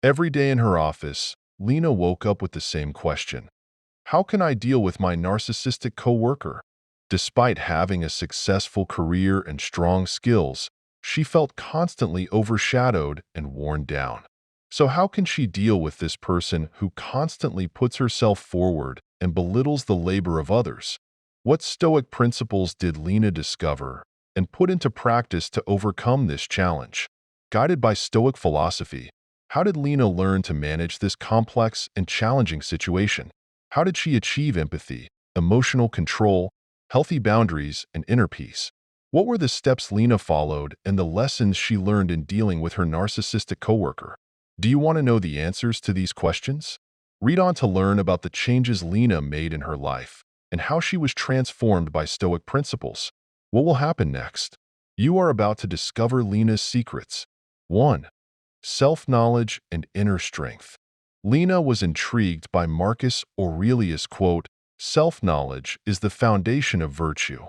Every day in her office, Lina woke up with the same question. How can I deal with my narcissistic coworker? Despite having a successful career and strong skills, she felt constantly overshadowed and worn down. So how can she deal with this person who constantly puts herself forward and belittles the labor of others? What Stoic principles did Lina discover and put into practice to overcome this challenge? Guided by Stoic philosophy, how did Lina learn to manage this complex and challenging situation? How did she achieve empathy, emotional control, healthy boundaries, and inner peace? What were the steps Lina followed and the lessons she learned in dealing with her narcissistic coworker? Do you want to know the answers to these questions? Read on to learn about the changes Lina made in her life and how she was transformed by Stoic principles. What will happen next? You are about to discover Lina's secrets. 1. Self-knowledge and inner strength. Lina was intrigued by Marcus Aurelius' quote, "Self-knowledge is the foundation of virtue."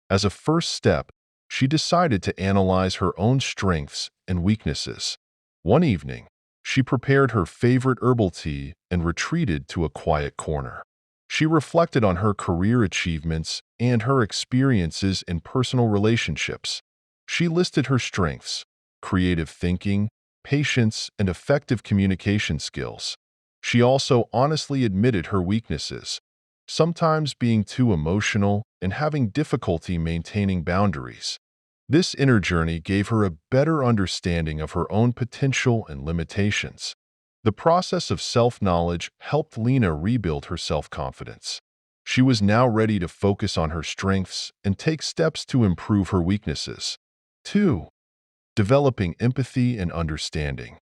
As a first step, she decided to analyze her own strengths and weaknesses. One evening, she prepared her favorite herbal tea and retreated to a quiet corner. She reflected on her career achievements and her experiences in personal relationships. She listed her strengths: creative thinking, patience, and effective communication skills. She also honestly admitted her weaknesses, sometimes being too emotional and having difficulty maintaining boundaries. This inner journey gave her a better understanding of her own potential and limitations. The process of self-knowledge helped Lina rebuild her self-confidence. She was now ready to focus on her strengths and take steps to improve her weaknesses. 2. Developing empathy and understanding.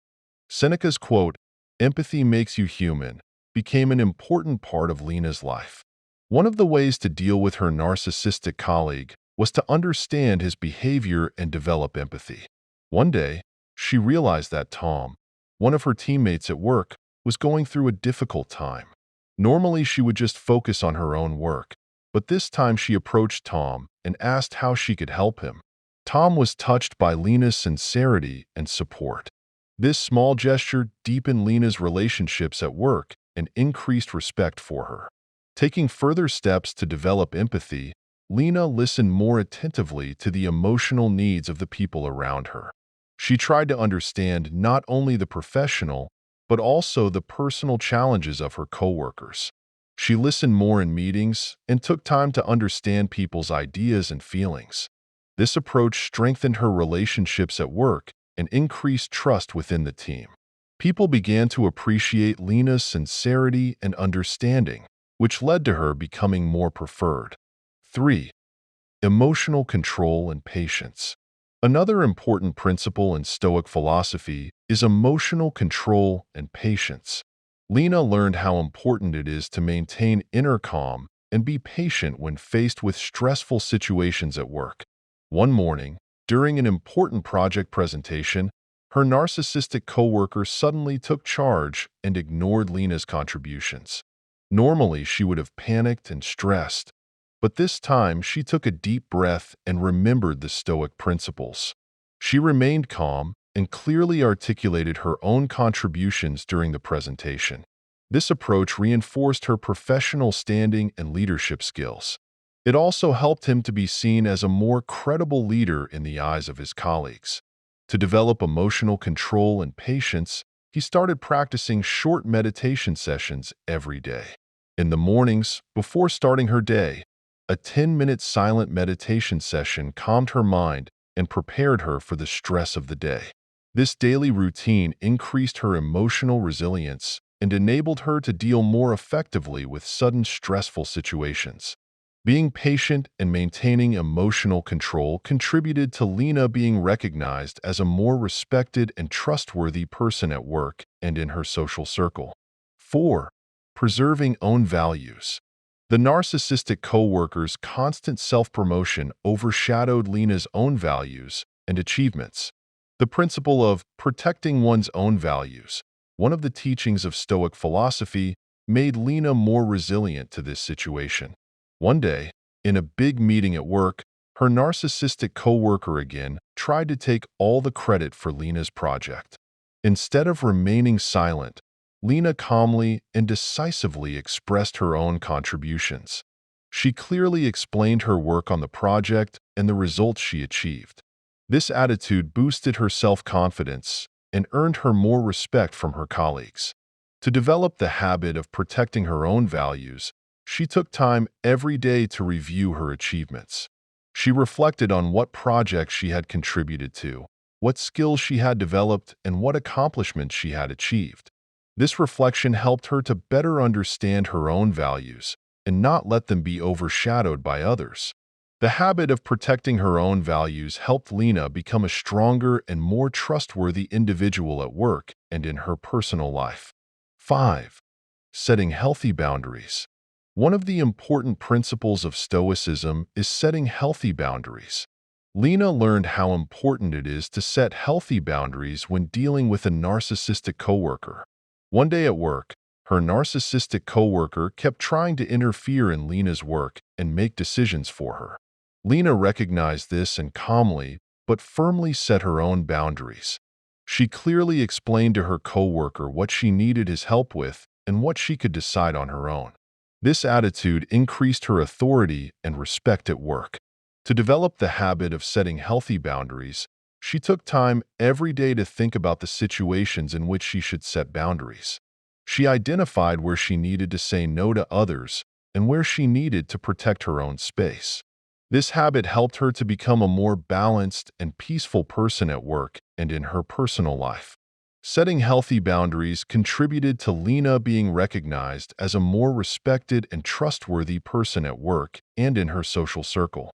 Seneca's quote, "Empathy makes you human," became an important part of Lina's life. One of the ways to deal with her narcissistic colleague was to understand his behavior and develop empathy. One day, she realized that Tom, one of her teammates at work, was going through a difficult time. Normally, she would just focus on her own work, but this time she approached Tom and asked how she could help him. Tom was touched by Lina's sincerity and support. This small gesture deepened Lina's relationships at work and increased respect for her. Taking further steps to develop empathy, Lina listened more attentively to the emotional needs of the people around her. She tried to understand not only the professional, but also the personal challenges of her coworkers. She listened more in meetings and took time to understand people's ideas and feelings. This approach strengthened her relationships at work and increased trust within the team. People began to appreciate Lina's sincerity and understanding, which led to her becoming more preferred. 3. Emotional control and patience. Another important principle in Stoic philosophy is emotional control and patience. Lina learned how important it is to maintain inner calm and be patient when faced with stressful situations at work. One morning, during an important project presentation, her narcissistic coworker suddenly took charge and ignored Lina's contributions. Normally, she would have panicked and stressed, but this time she took a deep breath and remembered the Stoic principles. She remained calm and clearly articulated her own contributions during the presentation. This approach reinforced her professional standing and leadership skills. It also helped him to be seen as a more credible leader in the eyes of his colleagues. To develop emotional control and patience, he started practicing short meditation sessions every day. In the mornings, before starting her day, a 10-minute silent meditation session calmed her mind and prepared her for the stress of the day. This daily routine increased her emotional resilience and enabled her to deal more effectively with sudden stressful situations. Being patient and maintaining emotional control contributed to Lina being recognized as a more respected and trustworthy person at work and in her social circle. 4. Preserving own values. The narcissistic coworker's constant self-promotion overshadowed Lina's own values and achievements. The principle of protecting one's own values, one of the teachings of Stoic philosophy, made Lina more resilient to this situation. One day, in a big meeting at work, her narcissistic coworker again tried to take all the credit for Lina's project. Instead of remaining silent, Lina calmly and decisively expressed her own contributions. She clearly explained her work on the project and the results she achieved. This attitude boosted her self-confidence and earned her more respect from her colleagues. To develop the habit of protecting her own values, she took time every day to review her achievements. She reflected on what projects she had contributed to, what skills she had developed, and what accomplishments she had achieved. This reflection helped her to better understand her own values and not let them be overshadowed by others. The habit of protecting her own values helped Lina become a stronger and more trustworthy individual at work and in her personal life. 5. Setting healthy boundaries. One of the important principles of Stoicism is setting healthy boundaries. Lina learned how important it is to set healthy boundaries when dealing with a narcissistic coworker. One day at work, her narcissistic coworker kept trying to interfere in Lina's work and make decisions for her. Lina recognized this and calmly, but firmly set her own boundaries. She clearly explained to her coworker what she needed his help with and what she could decide on her own. This attitude increased her authority and respect at work. To develop the habit of setting healthy boundaries, she took time every day to think about the situations in which she should set boundaries. She identified where she needed to say no to others and where she needed to protect her own space. This habit helped her to become a more balanced and peaceful person at work and in her personal life. Setting healthy boundaries contributed to Lina being recognized as a more respected and trustworthy person at work and in her social circle.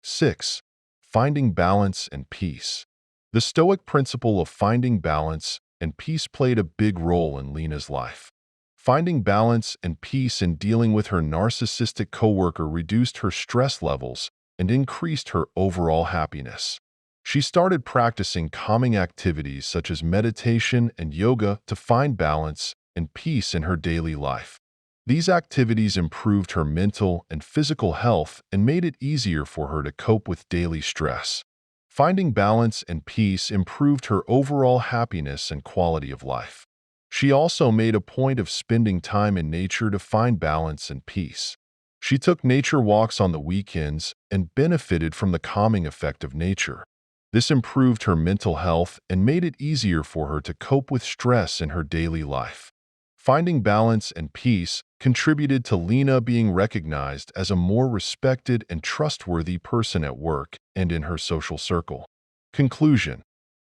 6. Finding balance and peace. The Stoic principle of finding balance and peace played a big role in Lina's life. Finding balance and peace in dealing with her narcissistic coworker reduced her stress levels and increased her overall happiness. She started practicing calming activities such as meditation and yoga to find balance and peace in her daily life. These activities improved her mental and physical health and made it easier for her to cope with daily stress. Finding balance and peace improved her overall happiness and quality of life. She also made a point of spending time in nature to find balance and peace. She took nature walks on the weekends and benefited from the calming effect of nature. This improved her mental health and made it easier for her to cope with stress in her daily life. Finding balance and peace contributed to Lina being recognized as a more respected and trustworthy person at work and in her social circle. Conclusion: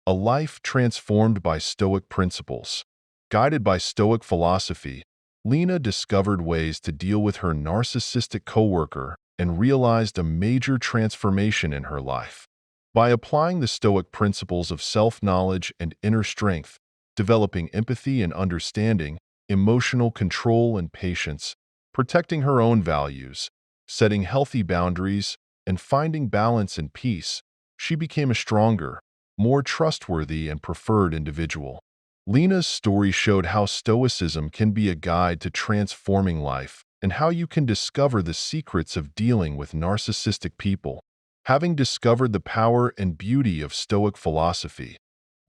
a life transformed by Stoic principles. Guided by Stoic philosophy, Lina discovered ways to deal with her narcissistic coworker and realized a major transformation in her life. By applying the Stoic principles of self-knowledge and inner strength, developing empathy and understanding, emotional control and patience, protecting her own values, setting healthy boundaries, and finding balance and peace, she became a stronger, more trustworthy and preferred individual. Lina's story showed how Stoicism can be a guide to transforming life and how you can discover the secrets of dealing with narcissistic people. Having discovered the power and beauty of Stoic philosophy,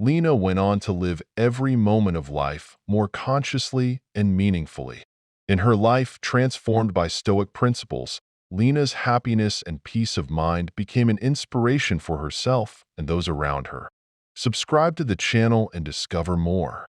Lina went on to live every moment of life more consciously and meaningfully. In her life transformed by Stoic principles, Lina's happiness and peace of mind became an inspiration for herself and those around her. Subscribe to the channel and discover more.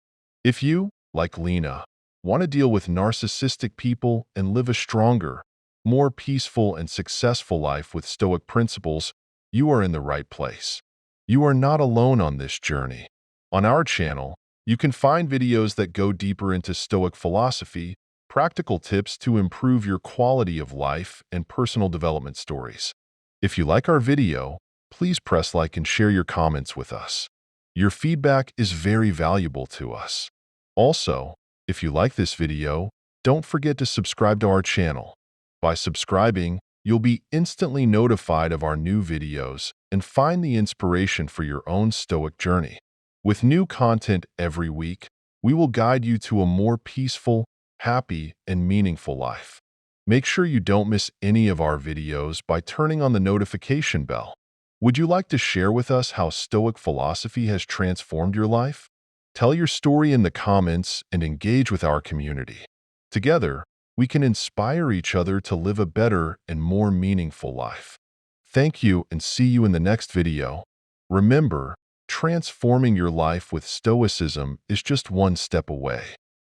If you, like Lina, want to deal with narcissistic people and live a stronger, more peaceful and successful life with Stoic principles, you are in the right place. You are not alone on this journey. On our channel, you can find videos that go deeper into Stoic philosophy, practical tips to improve your quality of life, and personal development stories. If you like our video, please press like and share your comments with us. Your feedback is very valuable to us. Also, if you like this video, don't forget to subscribe to our channel. By subscribing, you'll be instantly notified of our new videos and find the inspiration for your own Stoic journey. With new content every week, we will guide you to a more peaceful, happy, and meaningful life. Make sure you don't miss any of our videos by turning on the notification bell. Would you like to share with us how Stoic philosophy has transformed your life? Tell your story in the comments and engage with our community. Together, we can inspire each other to live a better and more meaningful life. Thank you and see you in the next video. Remember, transforming your life with Stoicism is just one step away.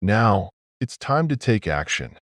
Now, it's time to take action.